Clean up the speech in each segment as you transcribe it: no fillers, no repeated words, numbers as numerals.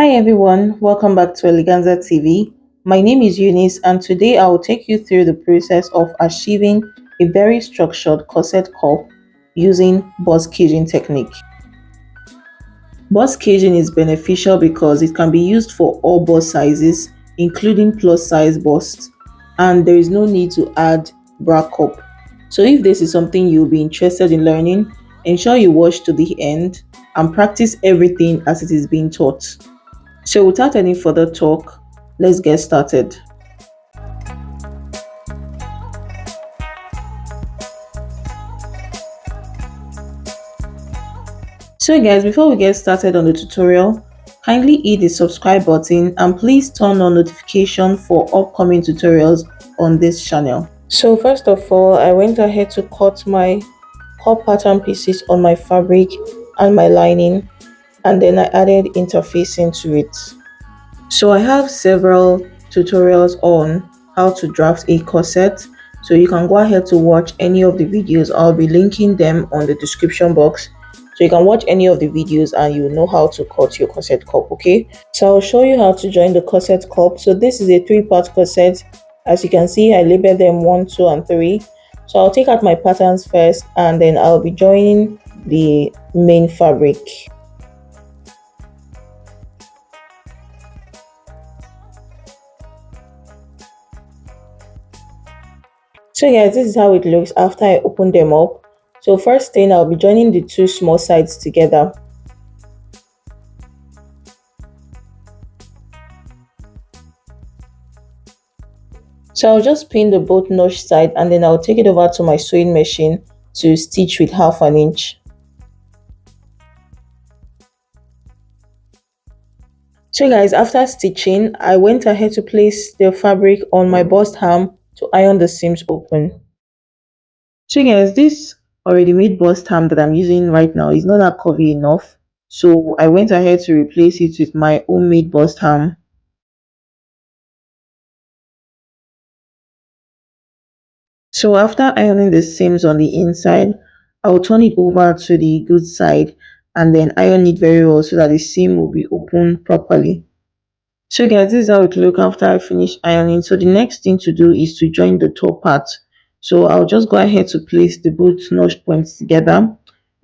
Hi everyone, welcome back to Eleganza TV. My name is Eunice and today I will take you through the process of achieving a very structured corset cup using bust caging technique. Bust caging is beneficial because it can be used for all bust sizes, including plus size busts, and there is no need to add bra cup. So if this is something you'll be interested in learning, ensure you watch to the end and practice everything as it is being taught. So, without any further talk, let's get started. So, guys, before we get started on the tutorial, kindly hit the subscribe button and please turn on notification for upcoming tutorials on this channel. So, first of all, I went ahead to cut my core pattern pieces on my fabric and my lining, and then I added interfacing to it. So I have several tutorials on how to draft a corset, so you can go ahead to watch any of the videos. I'll be linking them on the description box, so you can watch any of the videos and you know how to cut your corset cup. Okay, so I'll show you how to join the corset cup. So this is a three-part corset. As you can see, I labeled them 1, 2 and 3. So I'll take out my patterns first and then I'll be joining the main fabric. So guys, this is how it looks after I open them up. So first thing, I'll be joining the two small sides together. So I'll just pin the both notch side and then I'll take it over to my sewing machine to stitch with 1/2 inch. So guys, after stitching, I went ahead to place the fabric on my bust ham to iron the seams open. So guys, this already made bust ham that I'm using right now is not that curvy enough. So I went ahead to replace it with my homemade bust ham. So after ironing the seams on the inside, I'll turn it over to the good side and then iron it very well so that the seam will be open properly. So guys, this is how it look after I finish ironing. So the next thing to do is to join the top part. So I'll just go ahead to place the both notch points together,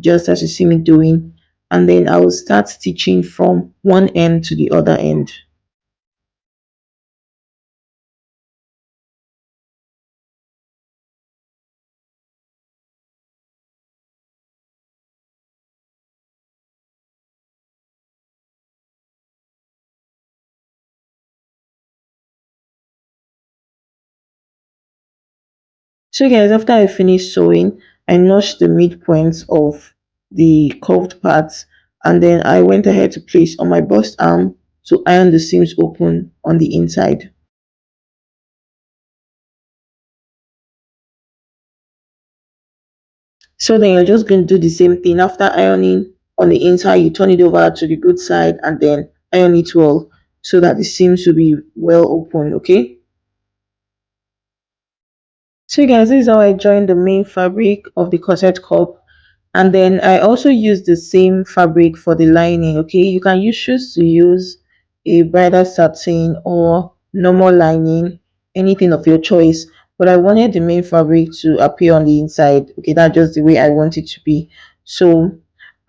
just as you see me doing, and then I will start stitching from one end to the other end. So guys, after I finished sewing, I notched the midpoints of the curved parts and then I went ahead to place on my bust arm to iron the seams open on the inside. So then you're just going to do the same thing. After ironing on the inside, you turn it over to the good side and then iron it well so that the seams will be well open, okay? So guys, this is how I joined the main fabric of the corset cup, and then I also use the same fabric for the lining. Okay, you can choose to use a bridal satin or normal lining, anything of your choice, but I wanted the main fabric to appear on the inside. Okay, that's just the way I want it to be. So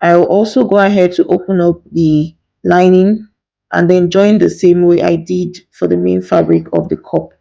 I'll also go ahead to open up the lining and then join the same way I did for the main fabric of the cup.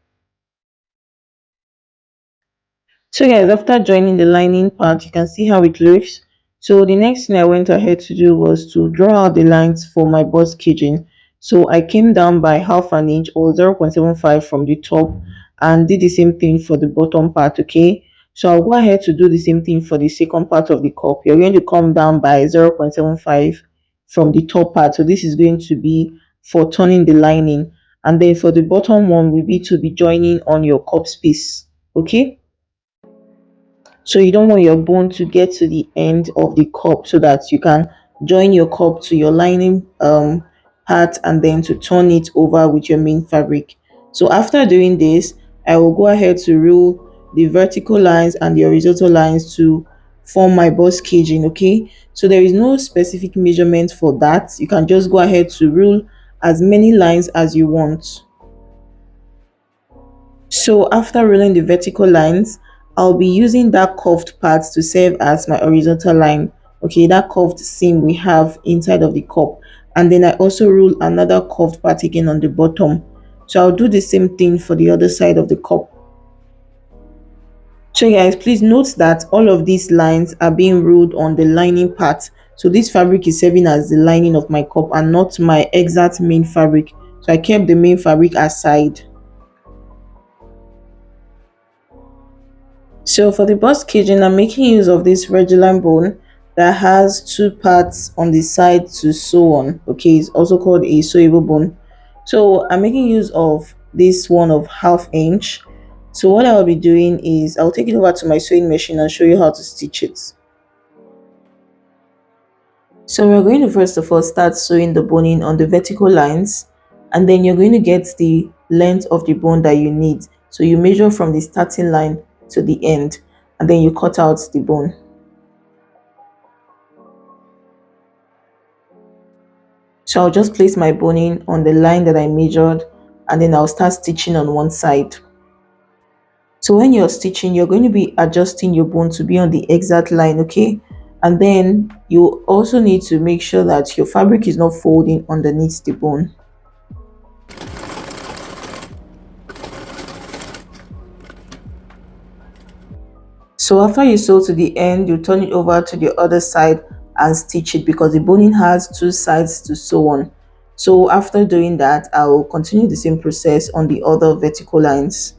So guys, after joining the lining part, you can see how it looks. So the next thing I went ahead to do was to draw out the lines for my bust caging. So I came down by 1/2 inch or 0.75 from the top and did the same thing for the bottom part. Okay, so I'll go ahead to do the same thing for the second part of the cup. You're going to come down by 0.75 from the top part. So this is going to be for turning the lining, and then for the bottom one will be to be joining on your cup space. Okay, so you don't want your bone to get to the end of the cup so that you can join your cup to your lining part and then to turn it over with your main fabric. So after doing this, I will go ahead to rule the vertical lines and the horizontal lines to form my bust caging. Okay, so there is no specific measurement for that. You can just go ahead to rule as many lines as you want. So after rolling the vertical lines, I'll be using that curved part to serve as my horizontal line. Okay, that curved seam we have inside of the cup. And then I also roll another curved part again on the bottom. So I'll do the same thing for the other side of the cup. So guys, please note that all of these lines are being ruled on the lining part. So this fabric is serving as the lining of my cup and not my exact main fabric. So I kept the main fabric aside. So for the bust caging, I'm making use of this regular bone that has two parts on the side to sew on. Okay, it's also called a sewable bone. So I'm making use of this one of 1/2 inch. So what I'll be doing is I'll take it over to my sewing machine and show you how to stitch it. So we're going to first of all start sewing the boning on the vertical lines, and then you're going to get the length of the bone that you need. So you measure from the starting line to the end, and then you cut out the bone. So I'll just place my boning on the line that I measured, and then I'll start stitching on one side. So when you're stitching, you're going to be adjusting your bone to be on the exact line, okay? And then you also need to make sure that your fabric is not folding underneath the bone. So after you sew to the end, you turn it over to the other side and stitch it because the boning has two sides to sew on. So after doing that, I will continue the same process on the other vertical lines.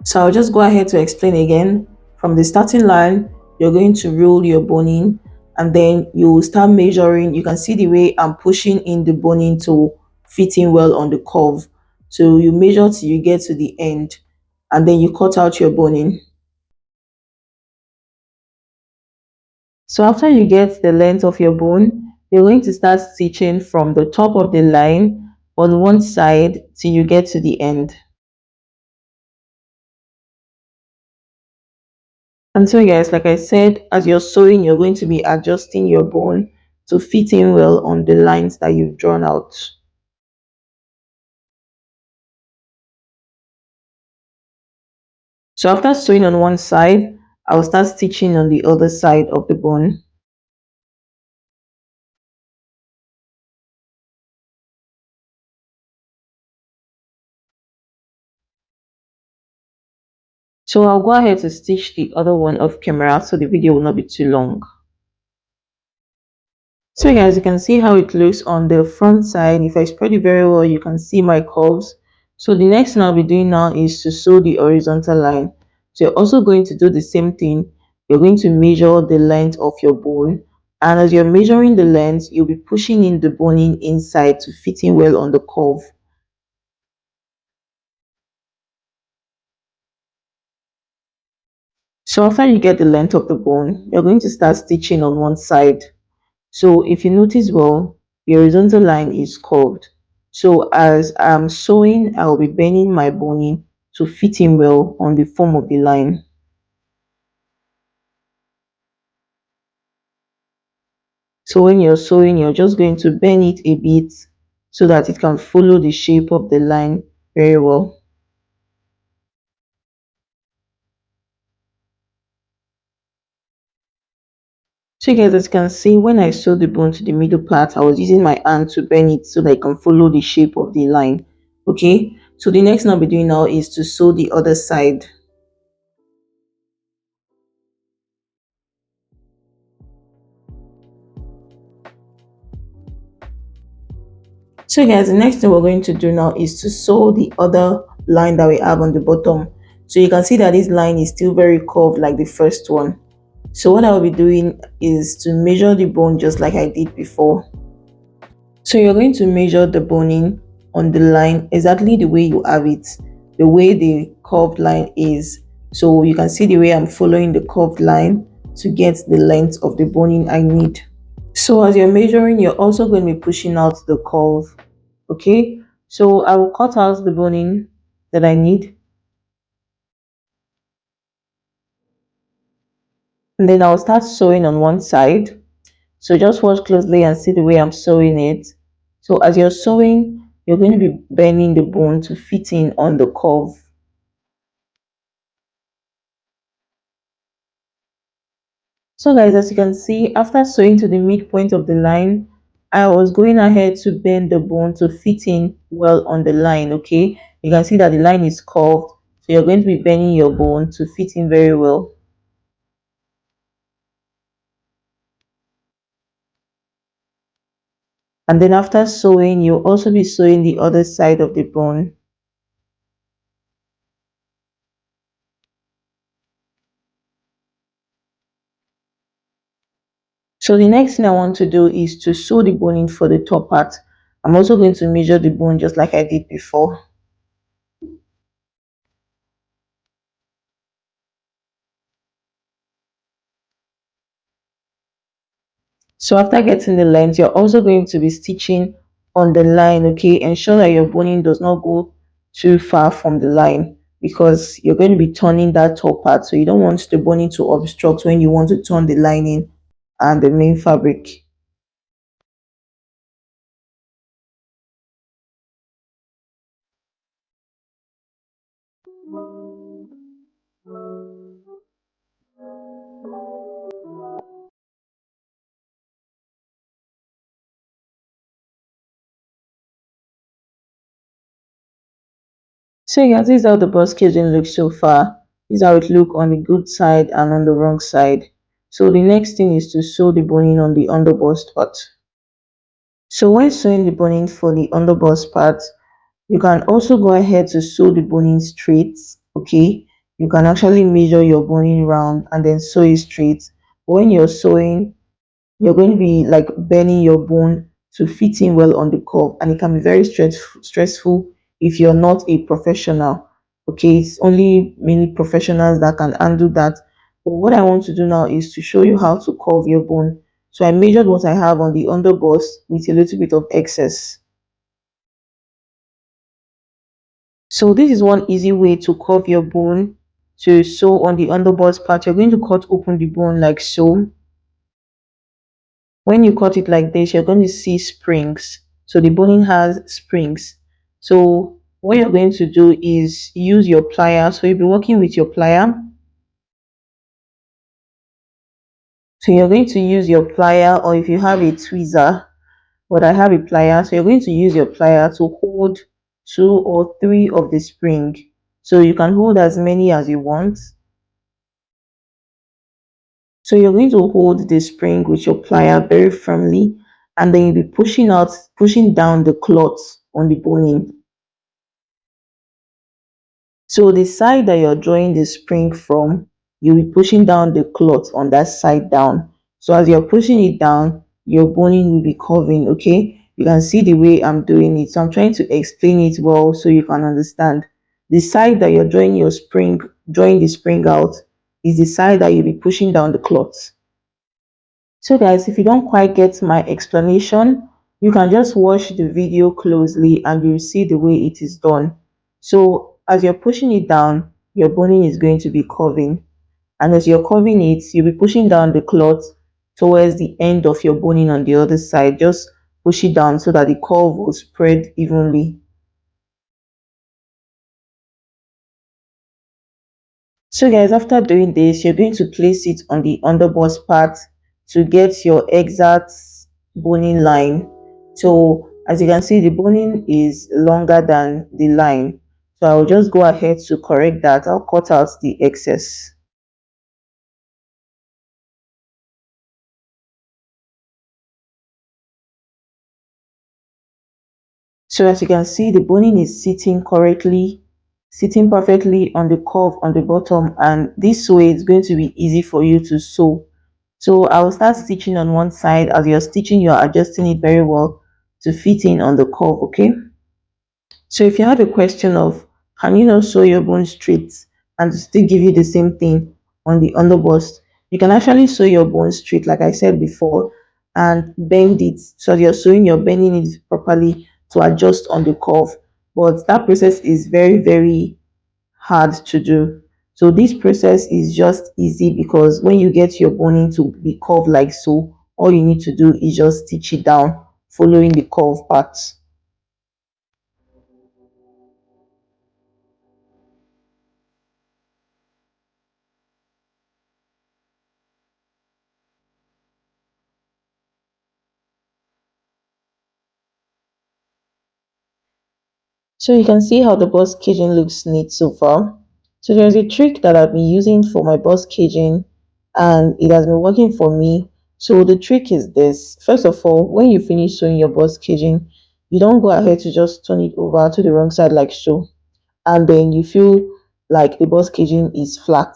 So I'll just go ahead to explain again. From the starting line, you're going to roll your boning and then you start measuring. You can see the way I'm pushing in the boning to fit in well on the curve. So you measure till you get to the end and then you cut out your boning. So after you get the length of your bone, you're going to start stitching from the top of the line on one side till you get to the end. And so guys, like I said, as you're sewing, you're going to be adjusting your bone to fit in well on the lines that you've drawn out. So after sewing on one side, I'll start stitching on the other side of the bone. So I'll go ahead to stitch the other one off camera so the video will not be too long. So guys, you can see how it looks on the front side. If I spread it very well, you can see my curves. So the next thing I'll be doing now is to sew the horizontal line. So you're also going to do the same thing. You're going to measure the length of your bone. And as you're measuring the length, you'll be pushing in the boning inside to fit in well on the curve. So after you get the length of the bone, you're going to start stitching on one side. So if you notice well, the horizontal line is curved. So as I'm sewing, I'll be bending my boning to fit in well on the form of the line. So when you're sewing, you're just going to bend it a bit so that it can follow the shape of the line very well. So you guys, as you can see, when I sewed the bone to the middle part, I was using my hand to bend it so that I can follow the shape of the line. Okay, so the next thing I'll be doing now is to sew the other side. So guys, the next thing we're going to do now is to sew the other line that we have on the bottom. So you can see that this line is still very curved like the first one. So what I'll be doing is to measure the bone just like I did before. So you're going to measure the boning on the line exactly the way you have it, the way the curved line is. So you can see the way I'm following the curved line to get the length of the boning I need. So as you're measuring, you're also going to be pushing out the curve. Okay, so I will cut out the boning that I need. And then I'll start sewing on one side. So just watch closely and see the way I'm sewing it. So as you're sewing, you're going to be bending the bone to fit in on the curve. So guys, as you can see, after sewing to the midpoint of the line, I was going ahead to bend the bone to fit in well on the line, okay? You can see that the line is curved, so you're going to be bending your bone to fit in very well. And then after sewing, you'll also be sewing the other side of the bone. So the next thing I want to do is to sew the bone in for the top part. I'm also going to measure the bone just like I did before. So after getting the length, you're also going to be stitching on the line, okay? Ensure that your boning does not go too far from the line because you're going to be turning that top part. So you don't want the boning to obstruct when you want to turn the lining and the main fabric. So you can see this is how the bust casing looks so far. This is how it look on the good side and on the wrong side. So the next thing is to sew the boning on the underbust part. So when sewing the boning for the underbust part, you can also go ahead to sew the boning straight, okay? You can actually measure your boning round and then sew it straight. When you're sewing, you're going to be like bending your bone to fit in well on the curve, and it can be very stressful if you're not a professional. Okay, it's only many professionals that can handle that. But what I want to do now is to show you how to curve your bone. So I measured what I have on the underbust with a little bit of excess. So this is one easy way to curve your bone to sew on the underbust part. You're going to cut open the bone like so. When you cut it like this, you're going to see springs. So the boning has springs. So what you're going to do is use your plier. So you'll be working with your plier. So you're going to use your plier, or if you have a tweezer, but I have a plier. So you're going to use your plier to hold two or three of the spring. So you can hold as many as you want. So you're going to hold the spring with your plier very firmly, and then you'll be pushing down the cloth on the boning. So the side that you're drawing the spring from, you'll be pushing down the cloth on that side down. So as you're pushing it down, your boning will be curving, okay? You can see the way I'm doing it. So I'm trying to explain it well so you can understand. The side that you're drawing the spring out is the side that you'll be pushing down the cloth. So guys, if you don't quite get my explanation, you can just watch the video closely and you'll see the way it is done. So as you're pushing it down, your boning is going to be curving. And as you're curving it, you'll be pushing down the cloth towards the end of your boning on the other side. Just push it down so that the curve will spread evenly. So guys, after doing this, you're going to place it on the underbust part to get your exact boning line. So as you can see, the boning is longer than the line. So I'll just go ahead to correct that. I'll cut out the excess. So as you can see, the boning is sitting correctly, sitting perfectly on the curve on the bottom, and this way it's going to be easy for you to sew. So I will start stitching on one side. As you're stitching, you're adjusting it very well to fit in on the curve, okay? So if you have a question of can you not sew your bone straight and still give you the same thing on the underbust, you can actually sew your bone straight, like I said before, and bend it. So as you're sewing, you're bending it properly to adjust on the curve. But that process is very, very hard to do. So this process is just easy because when you get your boning to be curved like so, all you need to do is just stitch it down following the curve part. So you can see how the bust caging looks neat so far. So there's a trick that I've been using for my bust caging and it has been working for me. So the trick is this. First of all, when you finish sewing your bust caging, you don't go ahead to just turn it over to the wrong side like so. And then you feel like the bust caging is flat.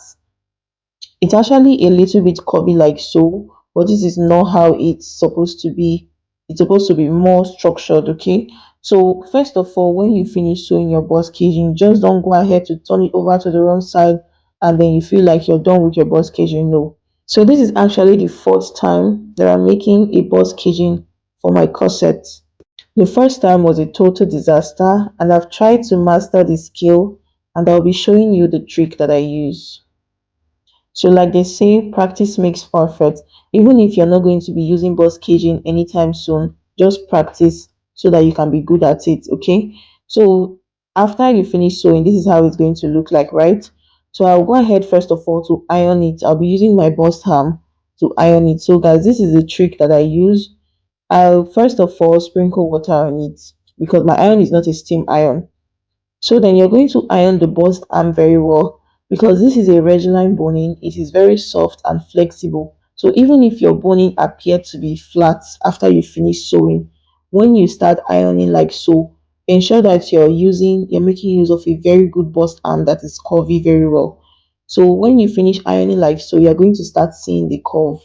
It's actually a little bit curvy like so, but this is not how it's supposed to be. It's supposed to be more structured, okay? So first of all, when you finish sewing your bust caging, just don't go ahead to turn it over to the wrong side and then you feel like you're done with your bust caging. No. So this is actually the fourth time that I'm making a bust caging for my corset. The first time was a total disaster and I've tried to master the skill and I'll be showing you the trick that I use. So, like they say, practice makes perfect. Even if you're not going to be using bus caging anytime soon, just practice so that you can be good at it. Okay. So, after you finish sewing, this is how it's going to look like, right? So, I'll go ahead first of all to iron it. I'll be using my bust ham to iron it. So, guys, this is the trick that I use. I'll first of all sprinkle water on it because my iron is not a steam iron. So then you're going to iron the bust arm very well because this is a Regline boning. It is very soft and flexible. So even if your boning appeared to be flat after you finish sewing, when you start ironing like so, ensure that you're making use of a very good bust arm that is curvy very well. So when you finish ironing like so, you're going to start seeing the curve.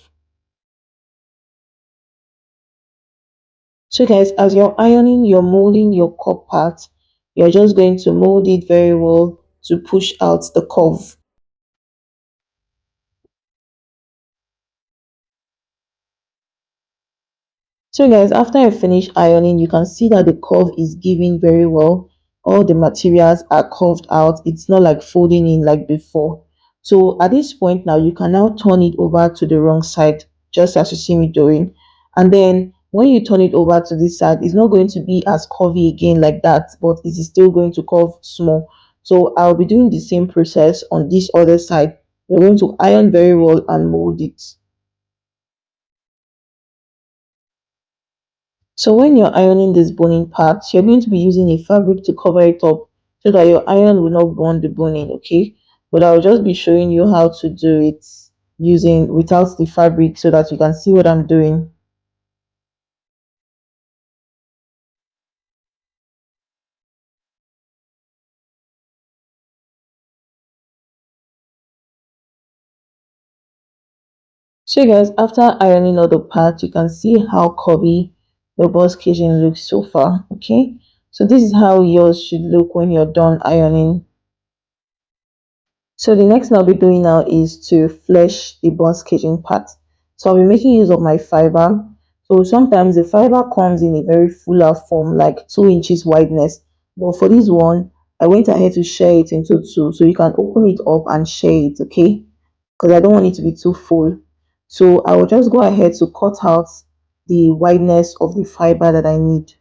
So guys, as you're ironing, you're molding your cup part. You're just going to mold it very well to push out the curve. So guys, after I finish ironing, you can see that the curve is giving very well. All the materials are curved out. It's not like folding in like before. So at this point now, you can now turn it over to the wrong side, just as you see me doing. And then when you turn it over to this side, it's not going to be as curvy again like that, but it is still going to curve small. So I'll be doing the same process on this other side. We're going to iron very well and mold it. So when you're ironing this boning part, you're going to be using a fabric to cover it up so that your iron will not burn the boning, okay? But I'll just be showing you how to do it using without the fabric so that you can see what I'm doing. So guys, after ironing all the parts, you can see how curvy the bust casing looks so far, okay? So this is how yours should look when you're done ironing. So the next thing I'll be doing now is to flesh the bust caging part. So I'll be making use of my fiber. So sometimes the fiber comes in a very fuller form, like 2 inches wideness. But for this one, I went ahead to share it into two. So you can open it up and share it, okay? Because I don't want it to be too full. So I will just go ahead to cut out the wideness of the fiber that I need.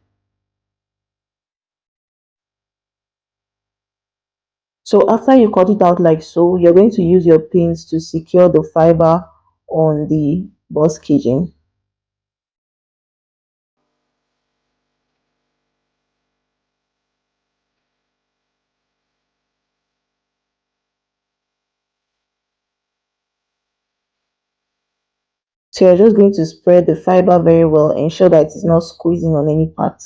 So after you cut it out like so, you're going to use your pins to secure the fiber on the bus caging. So you're just going to spread the fiber very well, ensure that it's not squeezing on any part.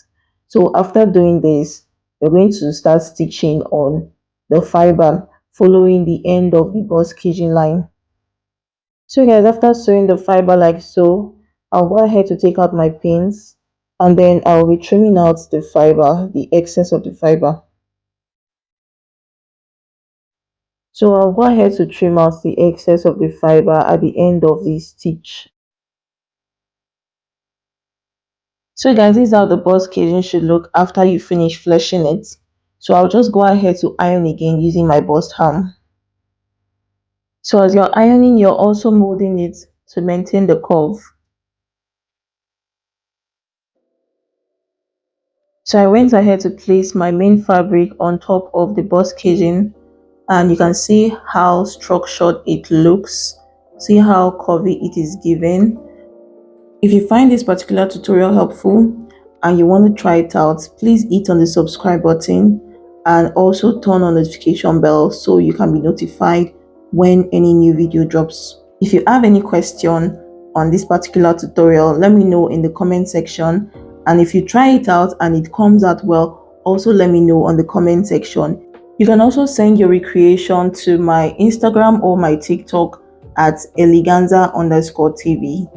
So after doing this, you're going to start stitching on the fiber following the end of the bus caging line. So guys, after sewing the fiber like so, I'll go ahead to take out my pins and then I'll be trimming out the fiber, the excess of the fiber. So I'll go ahead to trim out the excess of the fiber at the end of the stitch. So guys, this is how the bust casing should look after you finish fleshing it. So I'll just go ahead to iron again using my bust ham. So as you're ironing, you're also molding it to maintain the curve. So I went ahead to place my main fabric on top of the bust caging, and you can see how structured it looks. See how curvy it is given. If you find this particular tutorial helpful and you want to try it out, please hit on the subscribe button and also turn on notification bell so you can be notified when any new video drops. If you have any question on this particular tutorial, let me know in the comment section, and if you try it out and it comes out well, also let me know on the comment section. You can also send your recreation to my Instagram or my TikTok at eleganza_tv.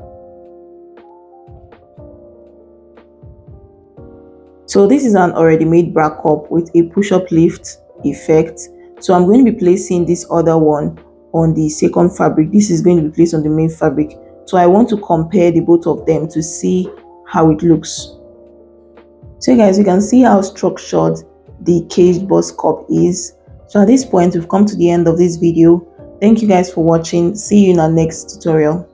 So this is an already made bra cup with a push-up lift effect. So I'm going to be placing this other one on the second fabric. This is going to be placed on the main fabric. So I want to compare the both of them to see how it looks. So guys, you can see how structured the caged bust cup is. So at this point, we've come to the end of this video. Thank you guys for watching. See you in our next tutorial.